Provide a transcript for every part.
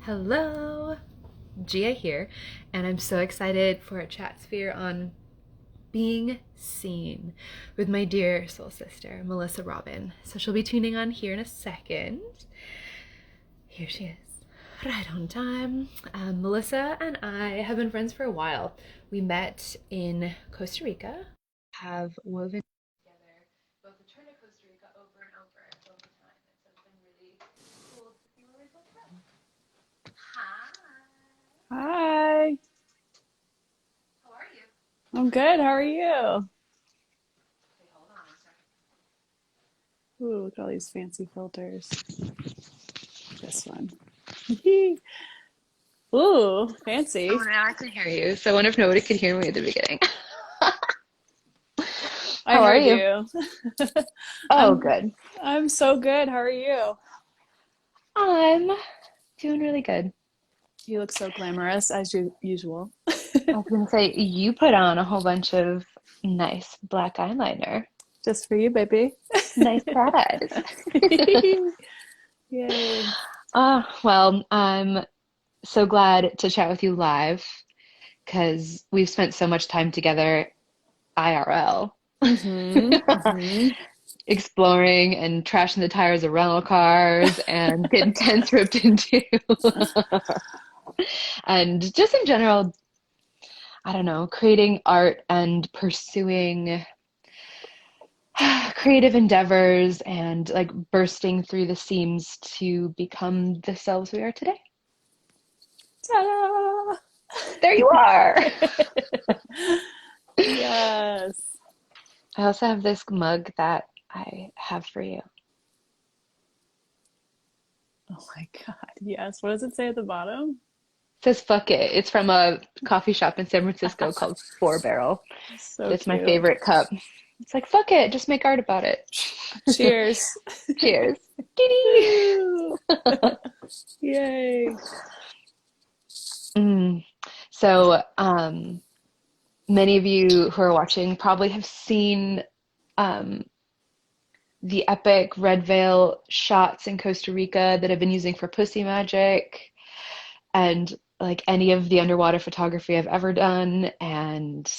Hello, Gia here, and I'm so excited for a chat sphere on being seen with my dear soul sister, Melissa Robin. So she'll be tuning on here in a second. Here she is, right on time. Melissa and I have been friends for a while. We met in Costa Rica, have woven together both the turn of Costa Rica over and over the time. And so it's been really cool to see where we've both from. Hi. Hi, How are you? I'm good. How are you? Okay, hold on a second. Ooh, look at all these fancy filters. This one. Ooh, Oh, fancy. now I can hear you. So I wonder if nobody could hear me at the beginning. I How are heard you? you. Oh, I'm good. I'm so good. How are you? I'm doing really good. You look so glamorous as usual. I was gonna say you put on a whole bunch of nice black eyeliner. Just for you, baby. Nice cat eyes. Yay. Well, I'm so glad to chat with you live because we've spent so much time together IRL. Mm-hmm. Exploring and trashing the tires of rental cars and getting tents ripped into. And just in general, I don't know, creating art and pursuing creative endeavors and like bursting through the seams to become the selves we are today. Ta-da! There you are. Yes. I also have this mug that I have for you. It Oh my God. Yes. What does it say at the bottom? says fuck it. It's from a coffee shop in San Francisco called Four Barrel. So It's my cute. favorite cup. It's like, fuck it, just make art about it. Cheers. Cheers. Dee Yay. Mm. So, many of you who are watching probably have seen um, the epic red veil shots in Costa Rica that I've been using for pussy magic, and like any of the underwater photography I've ever done, and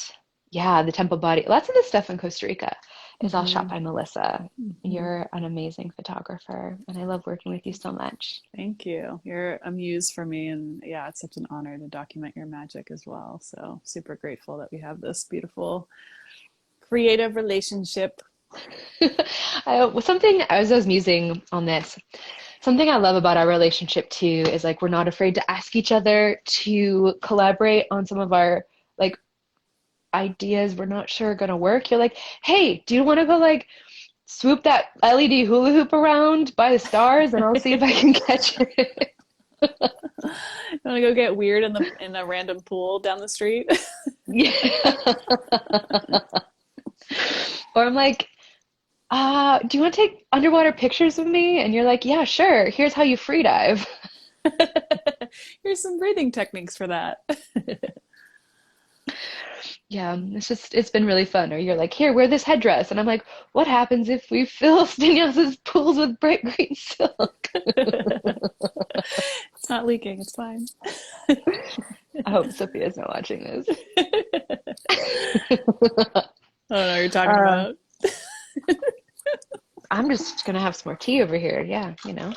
yeah, the temple body. Lots of the stuff in Costa Rica is all shot Hmm. by Melissa. Hmm. You're an amazing photographer, and I love working with you so much. Thank you. You're a muse for me, and yeah, it's such an honor to document your magic as well. So super grateful that we have this beautiful creative relationship. Something as I was musing on this, something I love about our relationship too is like we're not afraid to ask each other to collaborate on some of our like ideas we're not sure are gonna work. You're like, hey, do you want to go like swoop that LED hula hoop around by the stars and I'll see if I can catch it. You want to go get weird in the random pool down the street? Yeah. Or I'm like, do you want to take underwater pictures with me? And you're like, yeah, sure. Here's how you free dive. Here's some breathing techniques for that. Yeah, it's been really fun. Or you're like, here, wear this headdress. And I'm like, what happens if we fill Danyasa's pools with bright green silk? It's not leaking. It's fine. I hope Sophia's not watching this. I don't know what you're talking Uh, about. I'm just gonna have some more tea over here. Yeah, you know.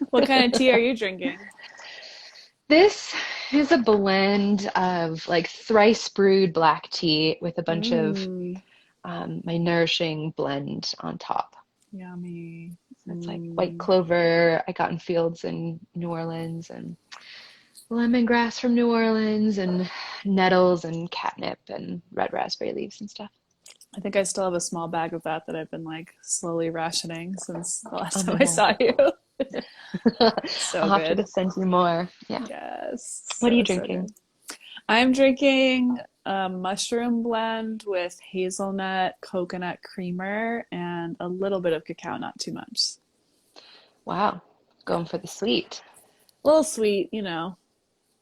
What kind of tea are you drinking? This is a blend of like thrice brewed black tea with a bunch of Mmm, my nourishing blend on top. yummy. So it's like white Mm. clover I got in fields in New Orleans and lemongrass from New Orleans and nettles and catnip and red raspberry leaves and stuff. I think I still have a small bag of that that I've been like slowly rationing since the Oh last time I no. saw you. So I'll have to good. just send you more. Yeah. Yes, What are you so drinking? good. I'm drinking a mushroom blend with hazelnut coconut creamer and a little bit of cacao, not too much. Wow. Going for the sweet. A little sweet, you know.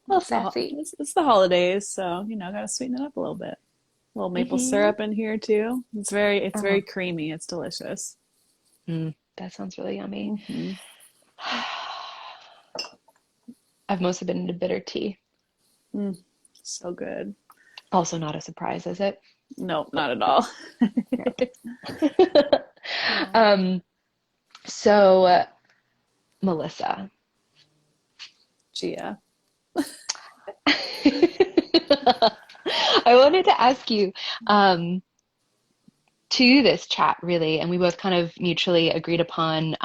A little sassy. It's the holidays, so you know, gotta sweeten it up a little bit. A little maple Mm-hmm. syrup in here too. It's very Oh, creamy. It's delicious. that sounds really yummy. Hmm. I've mostly been into bitter tea. Mm, so good. Also not a surprise, is it? No, not at all. Yep. Yeah. Um, so Melissa. Gia. I wanted to ask you, um, to this chat really, and we both kind of mutually agreed upon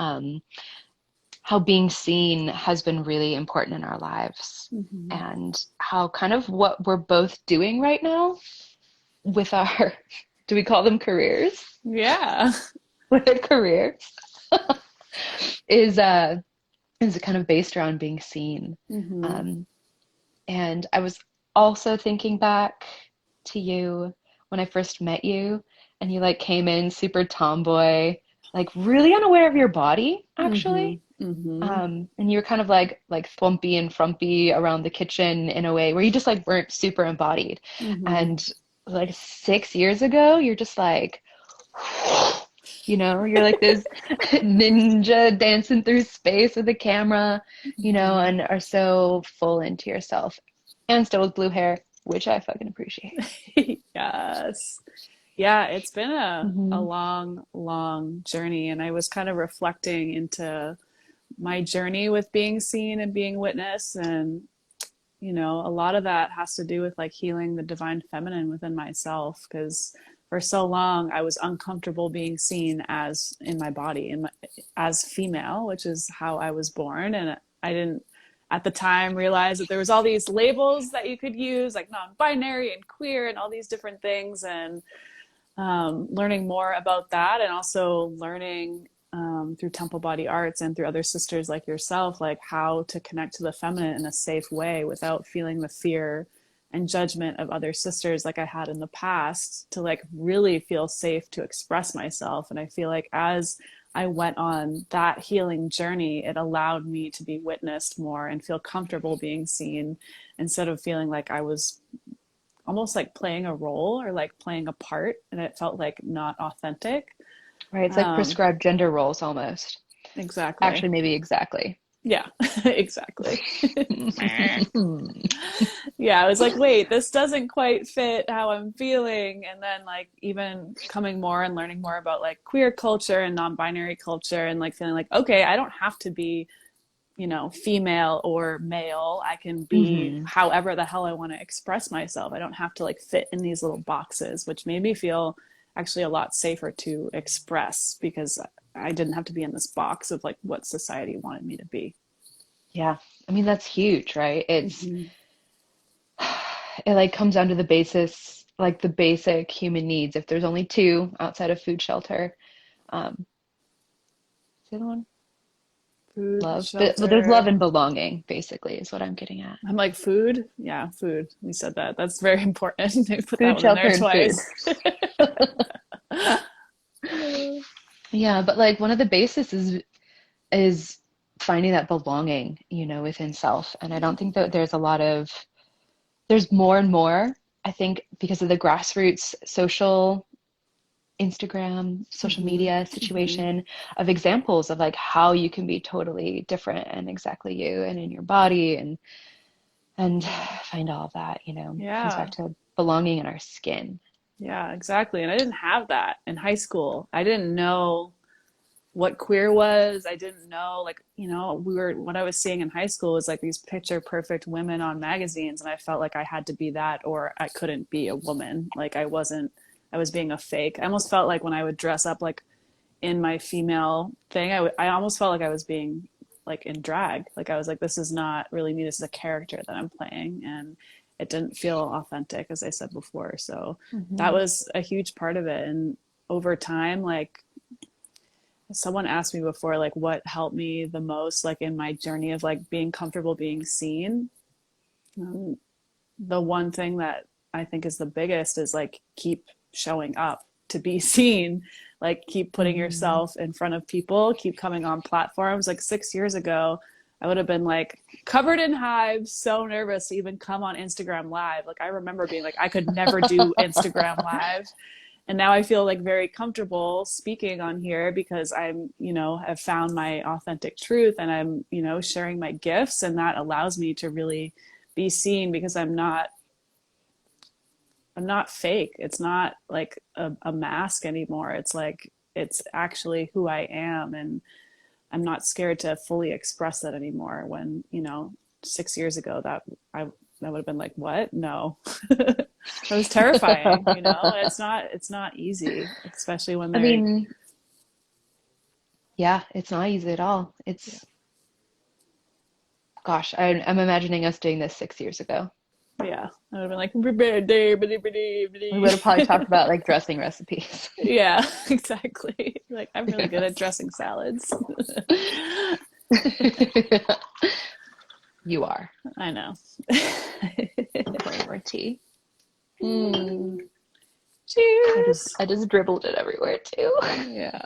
how being seen has been really important in our lives, Hmm. and how kind of what we're both doing right now with our, do we call them careers? Yeah. With our careers is is kind of based around being seen. Hmm. Um, and I was also thinking back to you when I first met you, and you like came in super tomboy, like really unaware of your body, Hmm. actually. Hmm. And you were kind of like thwompy and frumpy around the kitchen in a way where you just like weren't super embodied. Hmm. And like 6 years ago, you're just like, you're like this ninja dancing through space with a camera, Hmm. and are so full into yourself. And still with blue hair, which I fucking appreciate. Yes. Yeah, it's been a Hmm. long, long journey. And I was kind of reflecting into my journey with being seen and being witnessed. And, a lot of that has to do with like healing the divine feminine within myself. Because for so long, I was uncomfortable being seen as in my body, as female, which is how I was born. And I didn't at the time realize that there was all these labels that you could use, like non-binary and queer and all these different things. And learning more about that, and also learning through temple body arts and through other sisters like yourself, like how to connect to the feminine in a safe way without feeling the fear and judgment of other sisters like I had in the past, to like really feel safe to express myself. And I feel like as I went on that healing journey, it allowed me to be witnessed more and feel comfortable being seen, instead of feeling like I was almost like playing a role or like playing a part, and it felt like not authentic. Right? It's like um prescribed gender roles almost. exactly. Actually, maybe exactly. Yeah. Exactly. Yeah, I was like, wait, this doesn't quite fit how I'm feeling. And then like even coming more and learning more about like queer culture and non-binary culture, and like feeling like, okay, I don't have to be, female or male. I can be Hmm. however the hell I want to express myself. I don't have to like fit in these little boxes, which made me feel actually a lot safer to express, because I didn't have to be in this box of like what society wanted me to be. Yeah. I mean, that's huge, right? Hmm. It like comes down to the basis, like the basic human needs. If there's only two outside of food, shelter, um, what's the other one? Food, Love. But there's shelter. love and belonging, basically, is what I'm getting at. I'm like, food. Yeah, food. We said that. That's very important. They put that Food, one in there shelter, and food. twice. Yeah, but like one of the basis is finding that belonging, within self. And I don't think that there's more and more, I think, because of the grassroots Instagram, social Hmm. media Hmm. situation of examples of like how you can be totally different and exactly you and in your body and find all of that, comes back Yeah. to belonging in our skin. Yeah, exactly. And I didn't have that in high school. I didn't know what queer was. I didn't know, like, what I was seeing in high school was like these picture perfect women on magazines. And I felt like I had to be that, or I couldn't be a woman. Like, I was being a fake. I almost felt like when I would dress up like in my female thing, I almost felt like I was being like in drag. Like I was like, this is not really me. This is a character that I'm playing. And it didn't feel authentic, as I said before. So that Hmm. was a huge part of it. And over time, like someone asked me before, like what helped me the most, like in my journey of like being comfortable being seen. Um, the one thing that I think is the biggest is like keep showing up to be seen, like keep putting Hmm. yourself in front of people, keep coming on platforms. Like 6 years ago, I would have been like covered in hives, so nervous to even come on Instagram Live. Like I remember being like, I could never do Instagram Live. And now I feel like very comfortable speaking on here because I'm, have found my authentic truth, and I'm, sharing my gifts, and that allows me to really be seen because I'm not fake. It's not like a mask anymore. It's like, it's actually who I am. And I'm not scared to fully express that anymore. When, 6 years ago, that would have been like, what? No. That was terrifying. It's not easy, especially when I they're, mean, yeah, it's not easy at all. yeah, Gosh, I'm imagining us doing this 6 years ago. yeah. I would have been like, We would have probably talked about like dressing recipes. yeah, exactly. Like, I'm really good at dressing salads. You are. I know. Pouring more tea. Mm. Cheers. I just dribbled it everywhere too. Yeah.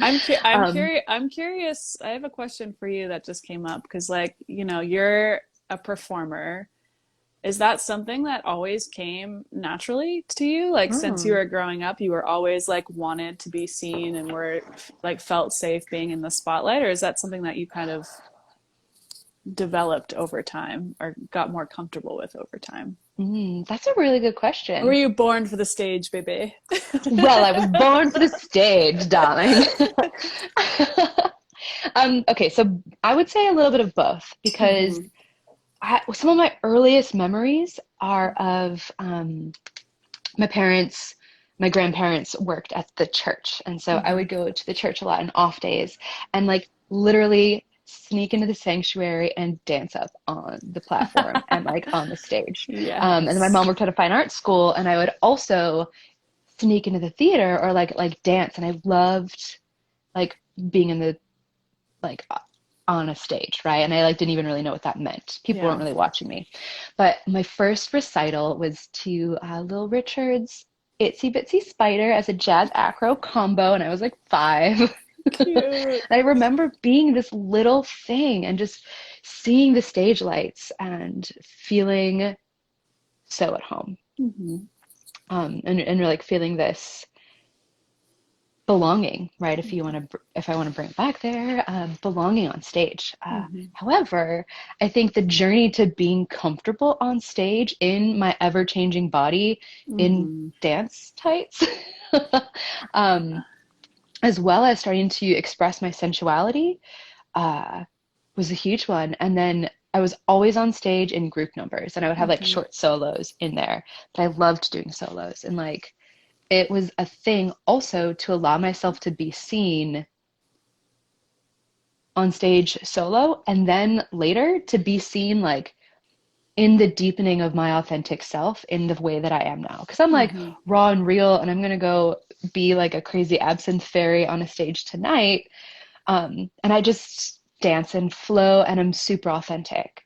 I'm Um, curious. I have a question for you that just came up because, like, you're a performer. Is that something that always came naturally to you? Like, since you mm. were growing up, you were always like wanted to be seen and were like felt safe being in the spotlight, or is that something that you kind of developed over time or got more comfortable with over time? That's a really good Or were question. you born for the stage, baby? Well, I was born for the stage, darling. Okay, so I would say a little bit of both because Mm-hmm. some of my earliest memories are of my parents, my grandparents worked at the church. And so I Mm-hmm. would go to the church a lot on off days and like literally sneak into the sanctuary and dance up on the platform and like on the stage. And then my Yes. mom worked at a fine arts school, and I would also sneak into the theater or like dance. And I loved like being in the like on a stage, right? And I like didn't even really know what that meant. People weren't Yeah. really watching me. But my first recital was to Little Richard's Itsy Bitsy Spider as a jazz acro combo, and I was like 5. Cute. And I remember being this little thing and just seeing the stage lights and feeling so at home. Mm-hmm. And like feeling this belonging, right? If I want to bring it back there, belonging on stage. Mm-hmm. However, I think the journey to being comfortable on stage in my ever-changing body in Mm-hmm. dance tights, um, as well as starting to express my sensuality, uh, was a huge one. And then I was always on stage in group numbers, and I would have like Mm-hmm. short solos in there. But I loved doing solos, and like it was a thing also to allow myself to be seen on stage solo, and then later to be seen like in the deepening of my authentic self in the way that I am now. Because I'm like Mm-hmm. raw and real, and I'm gonna go be like a crazy absinthe fairy on a stage tonight. And I just dance and flow, and I'm super authentic.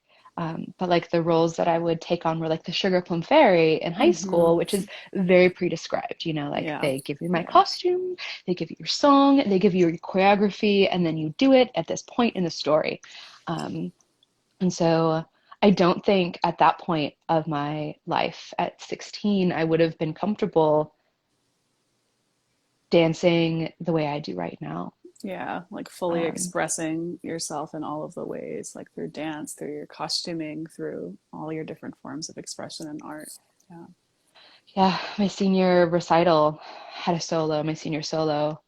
But like the roles that I would take on were like the Sugar Plum Fairy in high Mm-hmm. school, which is very pre-described, like Yeah. they give you my Yeah. costume, they give you your song, they give you your choreography, and then you do it at this point in the story. Um, and so I don't think at that point of my life at 16, I would have been comfortable dancing the way I do right now. Yeah. Like fully Um, expressing yourself in all of the ways, like through dance, through your costuming, through all your different forms of expression and art. Yeah. Yeah, my senior recital had a solo, my senior solo,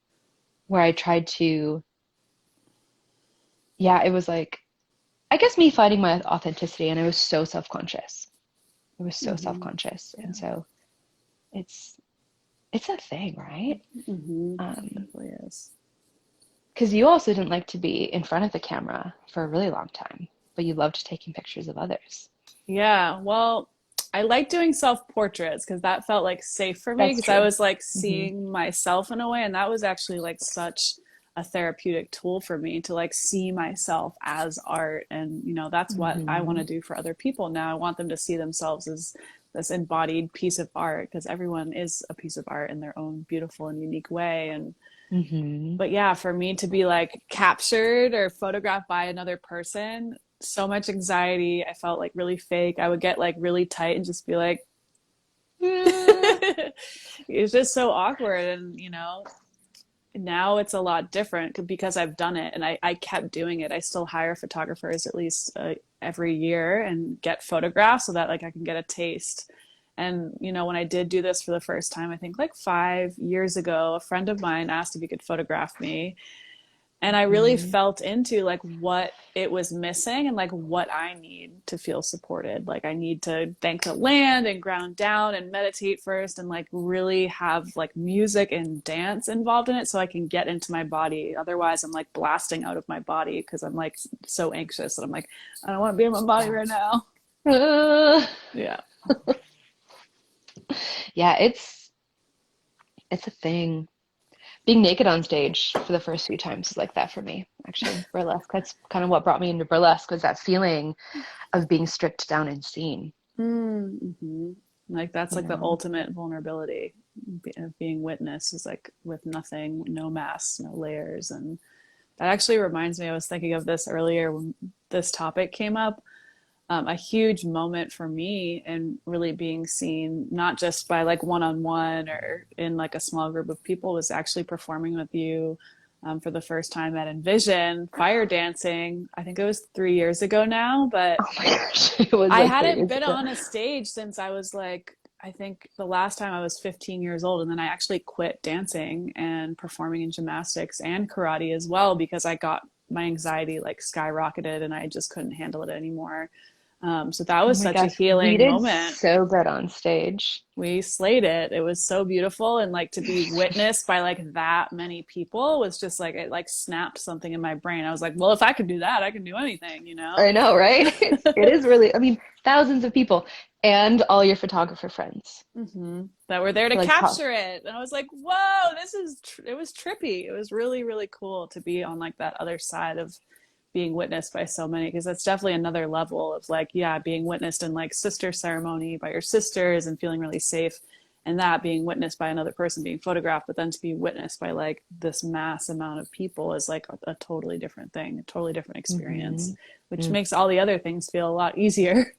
where I tried to, yeah, it was like, I guess me finding my authenticity, and I was so self-conscious. I was so Mm-hmm. self-conscious. Yeah. And so it's it's a thing, right? Mm-hmm. It Um, definitely is. because you also didn't like to be in front of the camera for a really long time, but you loved taking pictures of others. Yeah, well, I like doing self-portraits because that felt like safe for me That's because I true. was like Hmm. seeing myself in a way, and that was actually like such a therapeutic tool for me to like see myself as art. And that's what I want Hmm. to do for other people now. I want them to see themselves as this embodied piece of art because everyone is a piece of art in their own beautiful and unique way. And Hmm. but yeah, for me to be like captured or photographed by another person, so much anxiety. I felt like really fake. I would get like really tight and just be like, It's just so awkward. And, you know, now it's a lot different because I've done it and I kept doing it. I still hire photographers at least every year and get photographs so that like I can get a taste. And, you know, when I did do this for the first time, I think like 5 years ago, a friend of mine asked if he could photograph me. And I really Mm. felt into like what it was missing and like what I need to feel supported. Like I need to thank the land and ground down and meditate first and like really have like music and dance involved in it so I can get into my body. Otherwise, I'm like blasting out of my body because I'm like so anxious and I'm like, I don't want to be in my body right now. Uh, Yeah. yeah, it's a thing. Being naked on stage for the first few times is like that for me, actually. Burlesque. That's kind of what brought me into burlesque was that feeling of being stripped down and seen, Mm-hmm. Like that's you like the know. ultimate vulnerability of being witnessed is like with nothing, no masks, no layers. And that actually reminds me, I was thinking of this earlier when this topic came up. A huge moment for me and really being seen, not just by like one on one or in like a small group of people, was actually performing with you for the first time at Envision, fire dancing. I think it was 3 years ago now, but Oh my gosh, it was I like three hadn't years been ago. on a stage since I was like, I think the last time I was 15 years old. And then I actually quit dancing and performing in gymnastics and karate as well because I got my anxiety like skyrocketed and I just couldn't handle it anymore. So that Oh was my such a gosh, we healing did moment. so good on stage. We slayed it. It was so beautiful. And like to be witnessed by like that many people was just like, it like snapped something in my brain. I was like, well, if I could do that, I can do anything, you know? I know, right? It is really, I mean, thousands of people and all your photographer friends. Mm-hmm. That were there to Like, top. capture it. And I was like, whoa, it was trippy. It was really, really cool to be on like that other side of being witnessed by so many, because that's definitely another level of like, yeah, being witnessed in like sister ceremony by your sisters and feeling really safe. And that being witnessed by another person being photographed, but then to be witnessed by like this mass amount of people is like a totally different thing, a totally different experience, Mm-hmm. which Mm. makes all the other things feel a lot easier.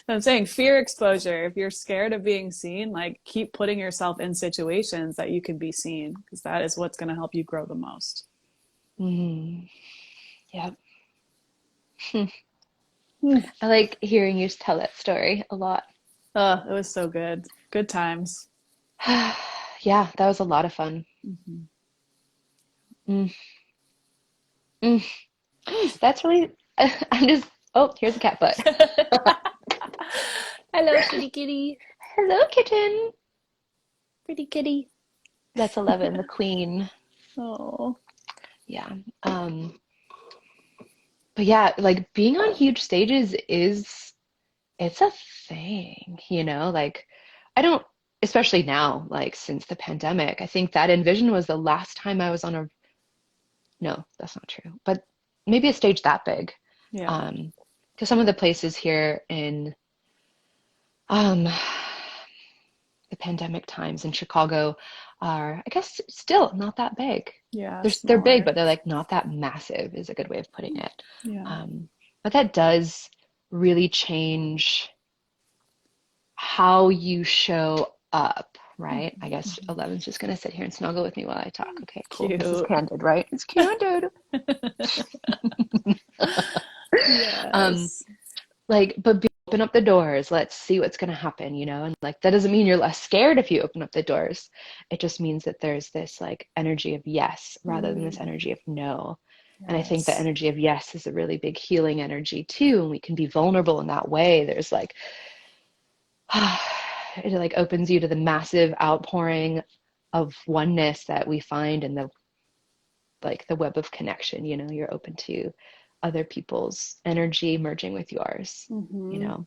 I'm saying fear exposure. If you're scared of being seen, like keep putting yourself in situations that you can be seen because that is what's going to help you grow the most. Mm. Yep. Mm. I like hearing you tell that story a lot. Oh, it was so good. Good times. Yeah, that was a lot of fun. Mm-hmm. Mm. Mm. That's really, I'm just, oh, here's a cat butt. Hello, kitty kitty. Hello, kitten. Pretty kitty. That's 11, the queen. Oh. Yeah. Um, but yeah, like being on huge stages it's a thing, you know? Like, I don't, especially now, like since the pandemic, I think that Envision was the last time I was on a, no, that's not true, but maybe a stage that big. Yeah. Um, because some of the places here in um the pandemic times in Chicago are, I guess, still not that big. Yeah, They're big, smaller. but they're like not that massive is a good way of putting it. Yeah. But that does really change how you show up, right? I guess Mm-hmm. 11's just gonna sit here and snuggle with me while I talk. Okay, cool. This is Cute. candid, right? It's candid. Um, Yes. open up the doors. Let's see what's gonna happen, you know? And like that doesn't mean you're less scared if you open up the doors. It just means that there's this like energy of yes rather than this Mm. energy of no. And I think the Yes. energy of yes is a really big healing energy too, and we can be vulnerable in that way. There's like it like opens you to the massive outpouring of oneness that we find in the like the web of connection, you know, you're open to other people's energy merging with yours, you Mm-hmm. know.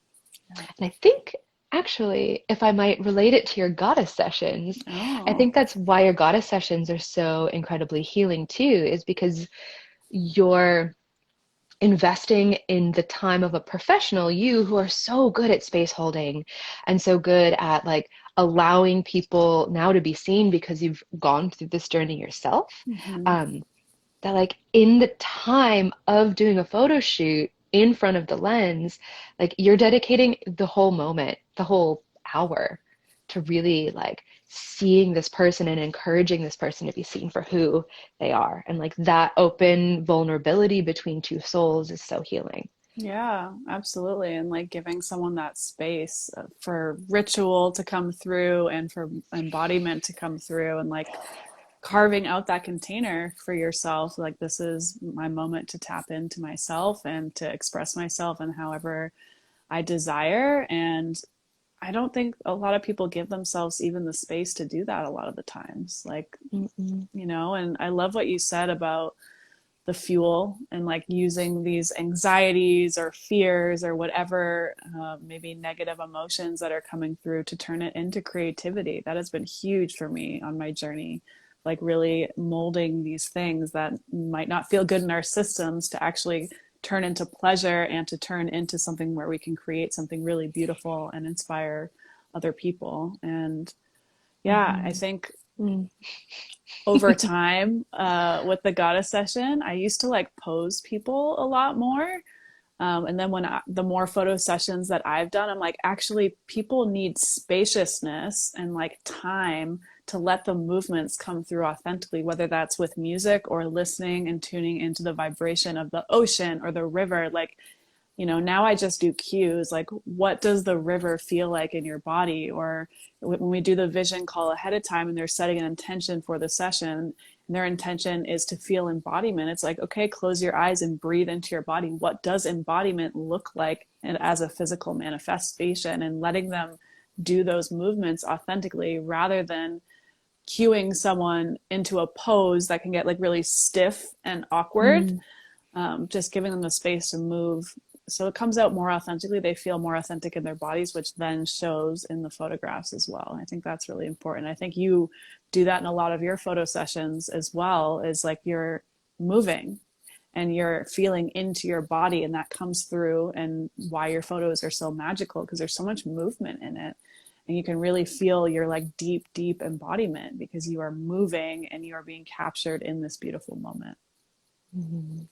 And I think actually, if I might relate it to your goddess sessions, I Oh. think that's why your goddess sessions are so incredibly healing too, is because you're investing in the time of a professional, you who are so good at space holding and so good at like allowing people now to be seen because you've gone through this journey yourself. Mm-hmm. Um, that like in the time of doing a photo shoot in front of the lens, like you're dedicating the whole moment, the whole hour to really like seeing this person and encouraging this person to be seen for who they are. And like that open vulnerability between two souls is so healing. Yeah, absolutely. And like giving someone that space for ritual to come through and for embodiment to come through, and like carving out that container for yourself. Like, this is my moment to tap into myself and to express myself in however I desire. And I don't think a lot of people give themselves even the space to do that a lot of the times. Like, Mm-mm. and I love what you said about the fuel and like using these anxieties or fears or whatever, maybe negative emotions that are coming through, to turn it into creativity. That has been huge for me on my journey, like really molding these things that might not feel good in our systems to actually turn into pleasure and to turn into something where we can create something really beautiful and inspire other people. And yeah, I Mm-hmm. think Mm. over time, with the goddess session, I used to like pose people a lot more. And then the more photo sessions that I've done, I'm like, actually, people need spaciousness and like time to let the movements come through authentically, whether that's with music or listening and tuning into the vibration of the ocean or the river. Like, now I just do cues, like what does the river feel like in your body? Or when we do the vision call ahead of time and they're setting an intention for the session, and their intention is to feel embodiment, it's like, okay, close your eyes and breathe into your body. What does embodiment look like as a physical manifestation? And letting them do those movements authentically, rather than cueing someone into a pose that can get like really stiff and awkward. Mm. Just giving them the space to move so it comes out more authentically. They feel more authentic in their bodies, which then shows in the photographs as well. I think that's really important. I think you do that in a lot of your photo sessions as well, is like you're moving and you're feeling into your body, and that comes through, and why your photos are so magical, because there's so much movement in it. And you can really feel your like deep embodiment, because you are moving and you are being captured in this beautiful moment. Mm-hmm.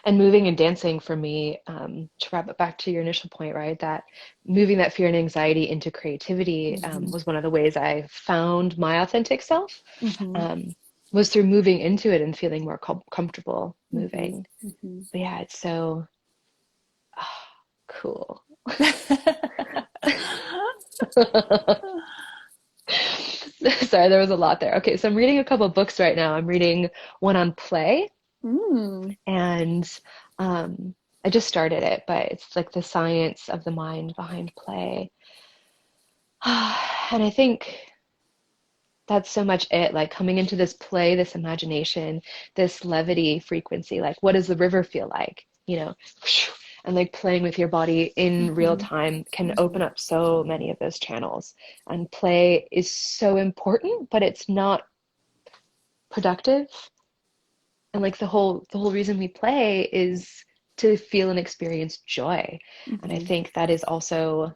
And moving and dancing for me, to wrap it back to your initial point, right? That moving that fear and anxiety into creativity, Mm-hmm. was one of the ways I found my authentic self, Mm-hmm. was through moving into it and feeling more comfortable Mm-hmm. moving. Mm-hmm. But yeah, it's so cool. Sorry, there was a lot there. Okay, so I'm reading a couple books right now. I'm reading one on play, Mm. and um, I just started it, but it's like the science of the mind behind play. And I think that's so much it, like coming into this play, this imagination, this levity frequency, like what does the river feel like, and like playing with your body in real Mm-hmm. time can Mm-hmm. open up so many of those channels. And play is so important, but it's not productive. And like the whole reason we play is to feel and experience joy. And I Mm-hmm. think that is also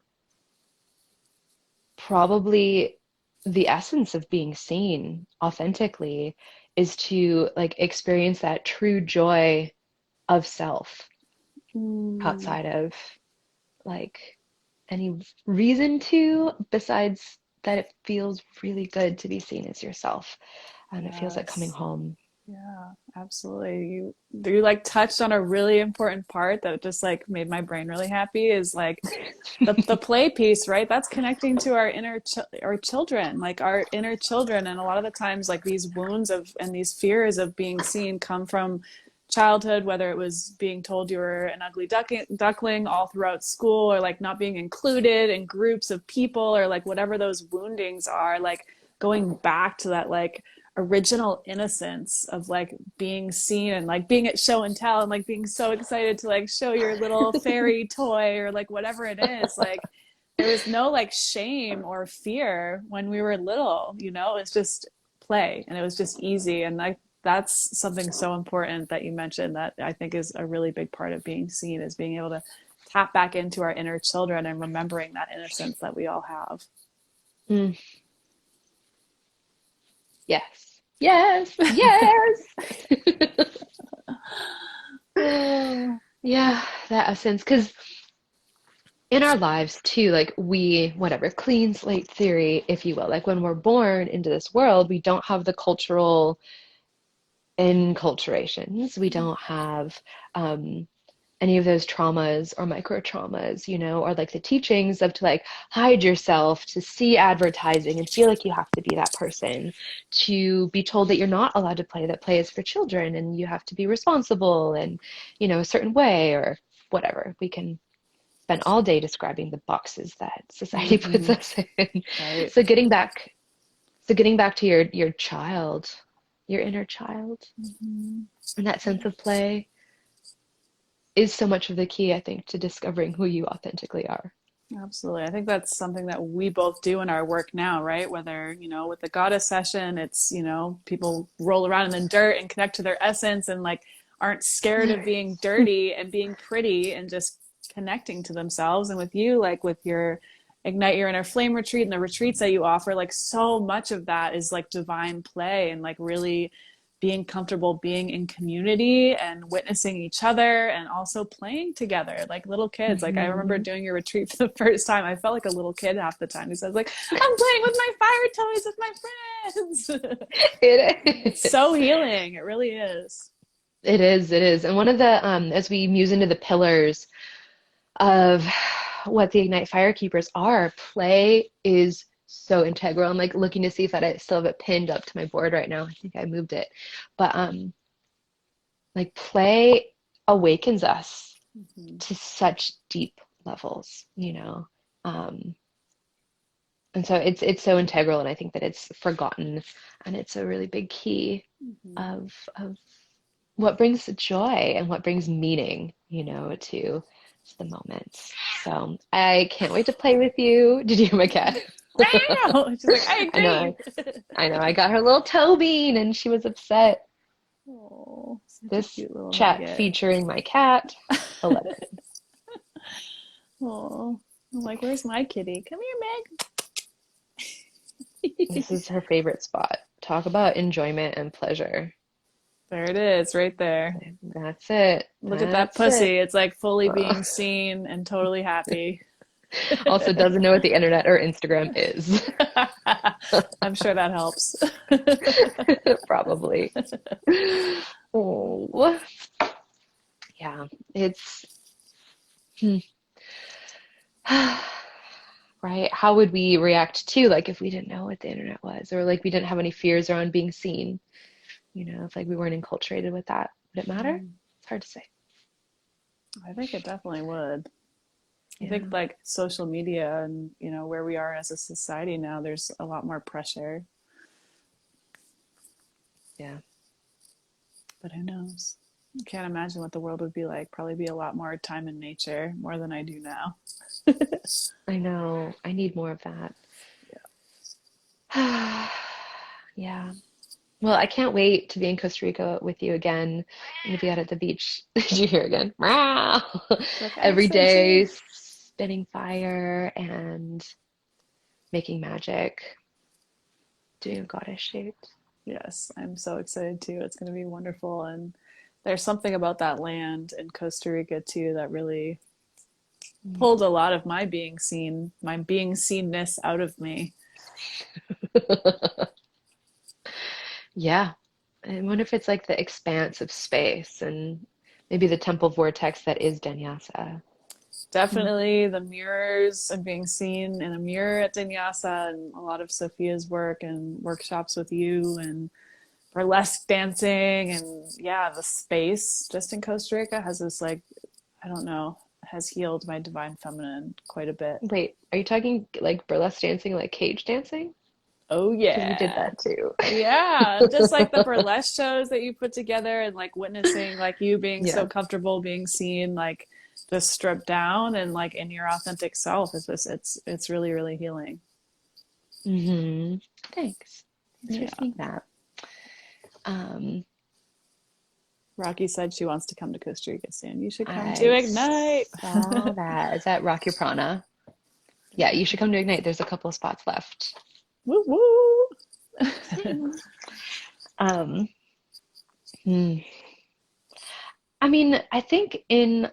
probably the essence of being seen authentically, is to like experience that true joy of self Mm. outside of like any reason to, besides that it feels really good to be seen as yourself, and it feels like coming Yes. home. Yeah, absolutely. You like touched on a really important part that just like made my brain really happy, is like the play piece, right? That's connecting to our our children, like our inner children. And a lot of the times, like these wounds of and these fears of being seen come from childhood, whether it was being told you were an ugly duckling all throughout school, or like not being included in groups of people, or like whatever those woundings are, like going back to that like original innocence of like being seen and like being at show and tell and like being so excited to like show your little fairy toy or like whatever it is. Like, there was no like shame or fear when we were little, it's just play, and it was just easy. And like that's something so important that you mentioned, that I think is a really big part of being seen, is being able to tap back into our inner children and remembering that innocence that we all have. Mm, yes, yes, yes. Oh. Yeah, that essence, because in our lives too, like we, whatever, clean slate theory, if you will, like when we're born into this world, we don't have the cultural enculturations. We don't have any of those traumas or micro traumas, or like the teachings of to like hide yourself, to see advertising and feel like you have to be that person, to be told that you're not allowed to play, that play is for children and you have to be responsible and, a certain way or whatever. We can spend all day describing the boxes that society puts Hmm. us in. Right. So getting back to your child, your inner child, Hmm. and that sense of play is so much of the key, I think, to discovering who you authentically are. Absolutely. I think that's something that we both do in our work now, right? Whether, with the goddess session, it's, people roll around in the dirt and connect to their essence and like aren't scared of being dirty and being pretty and just connecting to themselves. And with you, like with your Ignite Your Inner Flame retreat and the retreats that you offer, like so much of that is like divine play and like really being comfortable being in community and witnessing each other and also playing together like little kids. Like I remember Mm-hmm. doing your retreat for the first time. I felt like a little kid half the time. He says like, I'm playing with my fire toys with my friends. It's It is. so healing. It really is. It is. It is. And one of the, as we muse into the pillars of what the Ignite Firekeepers are, play is so integral. I'm like looking to see if that I still have it pinned up to my board right now. I think I moved it. But like play awakens us Mm-hmm. to such deep levels. Um, and so it's so integral, and I think that it's forgotten, and it's a really big key Mm-hmm. of what brings joy and what brings meaning, to the moments. So I can't wait to play with you. Did you hear my cat? Wow. She's like, I I know, agree. I know. I got her little toe bean, and she was upset. Oh, such a This cute little chat nugget. featuring my cat, 11. Oh, I'm like, where's my kitty? Come here, This Meg. is her favorite spot. Talk about enjoyment and pleasure. There it is, right there. That's it. Look at that That's it. pussy. It's like fully being Ugh. seen and totally happy. Also doesn't know what the internet or Instagram is. I'm sure that helps. Probably. Oh, yeah. It's hmm. Right. How would we react to like if we didn't know what the internet was, or like we didn't have any fears around being seen? If like we weren't enculturated with that, would it matter? It's hard to say. I think it definitely would. I think Yeah. like social media and where we are as a society now, there's a lot more pressure, Yeah. but who knows? I can't imagine what the world would be like. Probably be a lot more time in nature, more than I do now. I know. I need more of that. Yeah. Well, I can't wait to be in Costa Rica with you again and to be out at the beach. Did you hear again? Meow. Like I'm Every so too. day spinning fire and making magic, doing a goddess shape. Yes, I'm so excited too. It's going to be wonderful. And there's something about that land in Costa Rica too that really pulled a lot of my being seenness out of me. Yeah. I wonder if it's like the expanse of space and maybe the temple vortex that is Danyasa. Definitely the mirrors and being seen in a mirror at Danyasa and a lot of Sophia's work and workshops with you and burlesque dancing and yeah, the space just in Costa Rica has this like, I don't know, has healed my divine feminine quite a bit. Wait, are you talking like burlesque dancing, like cage dancing? Oh Because we did yeah. that too. Yeah, just like the burlesque shows that you put together and like witnessing like you being so Yeah. comfortable being seen like just stripped down and like in your authentic self is this it's really really healing. Mm-hmm. Thanks. Thanks for Yeah. seeing that. Um, Rocky said she wants to come to Costa Rica soon. You should come to I Ignite. saw that. Is that Rock Your Prana? Yeah, you should come to Ignite. There's a couple of spots left. Woo woo. Um, hmm. I mean, I think in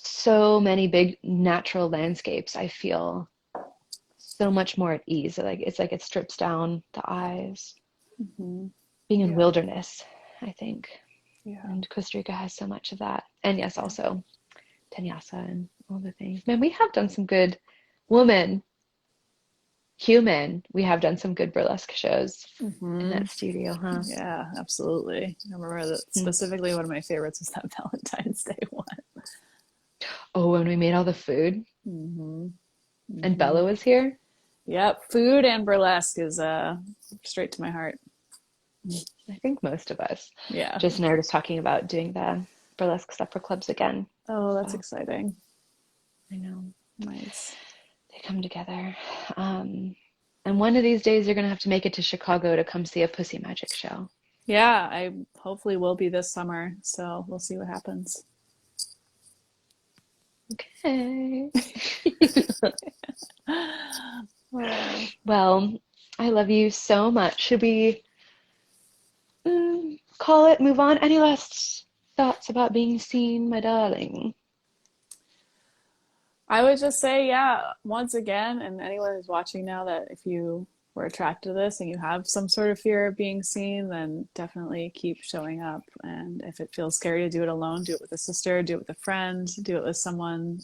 so many big natural landscapes, I feel so much more at ease. Like it strips down the eyes. Hmm. Being in Yeah. wilderness, I think. Yeah. And Costa Rica has so much of that. And yes, also Danyasa and all the things. Man, we have done some good woman, human. We have done some good burlesque shows in Hmm. that studio, huh? Yeah, absolutely. I remember that Hmm. specifically one of my favorites was that Valentine's Day one. Oh, when we made all the food Hmm. and Hmm. Bella was here. Yep, food and burlesque is straight to my heart. I think most of us. Yeah. Just now just talking about doing the burlesque stuff for clubs again. Oh, that's So exciting. I know Nice. they come together. And one of these days you're gonna have to make it to Chicago to come see a Pussy Magic show. Yeah, I hopefully will be this summer, so we'll see what happens. Okay. Oh. Well, I love you so much. Should we call it, move on? Any last thoughts about being seen, my darling? I would just say, yeah, once again, and anyone who's watching now, that if you were attracted to this and you have some sort of fear of being seen, then definitely keep showing up. And if it feels scary to do it alone, do it with a sister, do it with a friend, do it with someone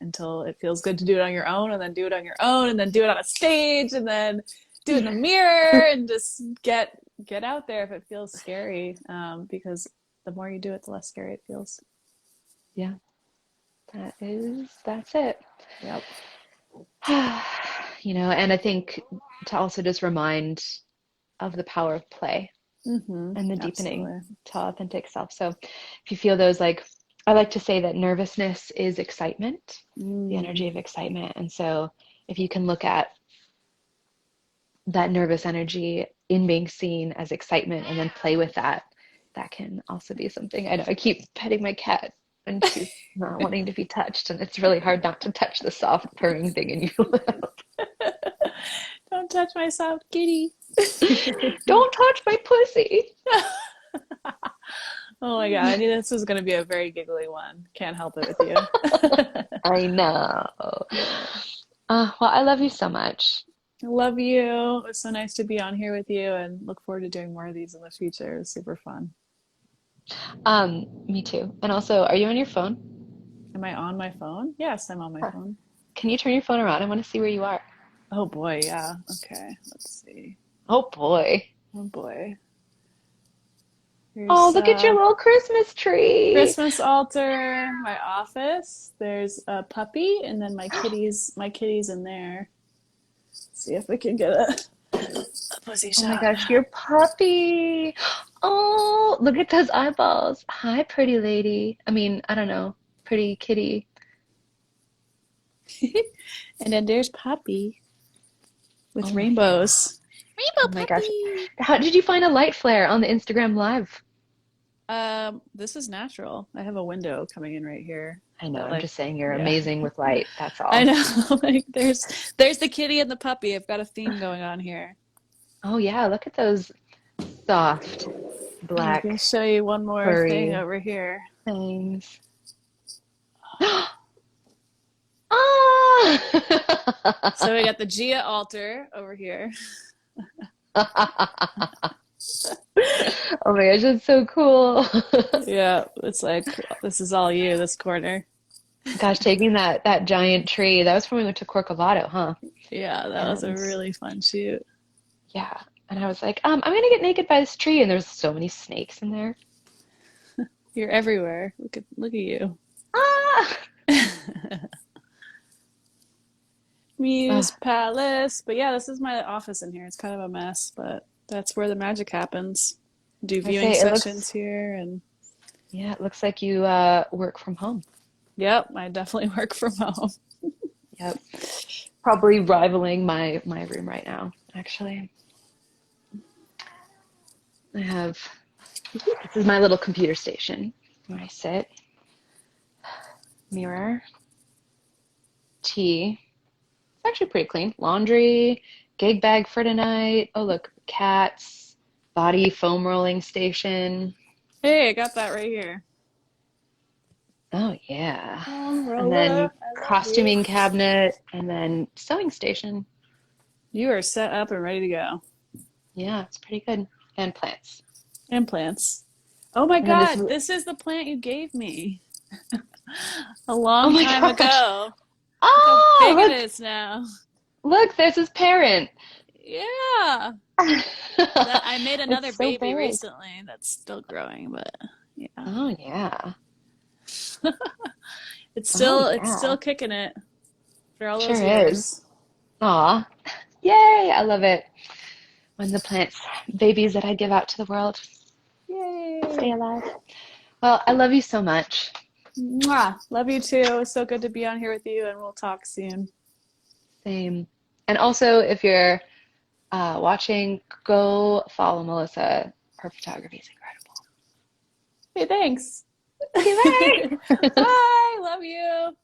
until it feels good to do it on your own, and then do it on your own, and then do it on a stage, and then do it in the mirror, and just get out there if it feels scary, because the more you do it, the less scary it feels. Yeah, that's it. Yep. And I think to also just remind of the power of play Mm-hmm. and the deepening Absolutely. to authentic self. So if you feel those, like, I like to say that nervousness is excitement, the Mm. energy of excitement. And so if you can look at that nervous energy in being seen as excitement and then play with that, that can also be something. I know I keep petting my cat and she's not wanting to be touched, and it's really hard not to touch the soft purring thing in your lap. Don't touch my soft kitty. Don't touch my pussy. Oh my God, I knew this was going to be a very giggly one. Can't help it with you. I know. Yeah. Well, I love you so much. I love you. It was so nice to be on here with you and look forward to doing more of these in the future. It was super fun. Me too. And also, are you on your phone? Am I on my phone? Yes, I'm on my Huh. phone. Can you turn your phone around? I want to see where you are. Oh boy, yeah. Okay, let's see. Oh boy. Oh boy. Oh, Here's look at your little Christmas tree. Christmas altar, my office. There's a puppy, and then my kitty's in there. See if we can get a pussy Oh my shot. gosh, your puppy. Oh, look at those eyeballs. Hi, pretty lady. I mean, I don't know, pretty kitty. And then there's Poppy Oh with my rainbows. Oh Rainbow my gosh. puppy. How did you find a light flare on the Instagram Live? This is natural. I have a window coming in right here. I know, But I'm like, just saying you're yeah. amazing with light. That's I all. know. Like there's the kitty and the puppy. I've got a theme going on here. Oh yeah, look at those soft, I can black, show you one more thing furry over here. things. Ah! So we got the Gia altar over here. Oh my gosh, that's so cool. Yeah, it's like this is all you, this corner. Gosh, taking that giant tree, that was when we went to Corcovado, huh? Yeah, that was a And really fun shoot. yeah, and I was like, I'm gonna get naked by this tree, and there's so many snakes in there. You're everywhere. Look at you. Ah! Muse Ugh, Palace. But yeah, this is my office in here. It's kind of a mess, but that's where the magic happens. Do I viewing say it sessions looks, here and yeah, it looks like you work from home. yep, I definitely work from home. Yep. Probably rivaling my room right now, actually. I have, this is my little computer station where I sit. Mirror, tea. It's actually pretty clean. Laundry, gig bag for tonight. Oh, look, cats, body foam rolling station. Hey, I got that right here. Oh, Yeah. And then Rolla, I love you. costuming cabinet and then sewing station. You are set up and ready to go. Yeah, it's pretty good. And plants. And plants. Oh my And then this, God, this is the plant you gave me a oh long my time gosh. ago. Look how Oh, big it look, is now. look, there's his parent. Yeah. That I made It's another so baby big. recently that's still growing, but yeah. Oh yeah. Oh It's yeah. still kicking it for all those Sure is. years. Aw. Yay, I love it. When the plants, babies that I give out to the world, stay Yay. alive. Well, I love you so much. Mwah. Love you too. It was so good to be on here with you, and we'll talk soon. Same. And also, if you're watching, go follow Melissa. Her photography is incredible. Hey, thanks. Okay, bye. Bye. Love you.